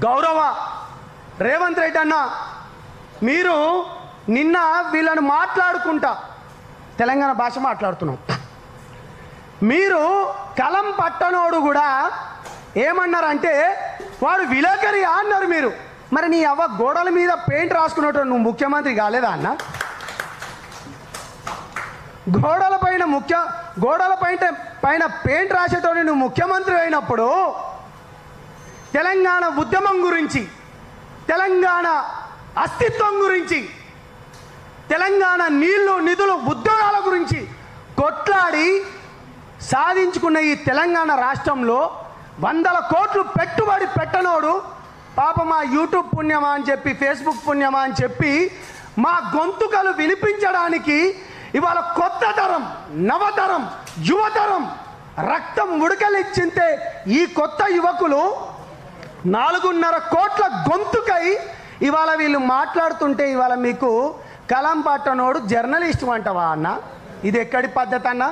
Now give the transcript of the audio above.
గౌరవ రేవంత్ రెడ్డి అన్న, మీరు నిన్న వీళ్ళని మాట్లాడుకుంటా తెలంగాణ భాష మాట్లాడుతున్నాం. మీరు కలం పట్టనోడు కూడా ఏమన్నారంటే వాడు విలేకరియా అన్నారు మీరు. మరి నీ అవ్వ గోడల మీద పెయింట్ రాసుకున్నట్టు నువ్వు ముఖ్యమంత్రి కాలేదా అన్న? గోడల పైన పెయింట్ రాసేటోని నువ్వు ముఖ్యమంత్రి అయినప్పుడు తెలంగాణ ఉద్యమం గురించి, తెలంగాణ అస్తిత్వం గురించి, తెలంగాణ నీళ్లు నిధులు ఉద్యోగాల గురించి కొట్లాడి సాధించుకున్న ఈ తెలంగాణ రాష్ట్రంలో 100 కోట్లు పెట్టుబడి పెట్టనోడు పాప మా యూట్యూబ్ పుణ్యమా అని చెప్పి, ఫేస్బుక్ పుణ్యమా అని చెప్పి మా గొంతుకలు వినిపించడానికి ఇవాళ కొత్త తరం, నవతరం, యువతరం రక్తం ఉడకలిచ్చింతే ఈ కొత్త యువకులు 4.5 కోట్ల గొంతుకై ఇవాళ వీళ్ళు మాట్లాడుతుంటే ఇవాళ మీకు కలం పట్టనోడు జర్నలిస్ట్ అంటవా అన్న? ఇది ఎక్కడి పద్ధతి అన్న?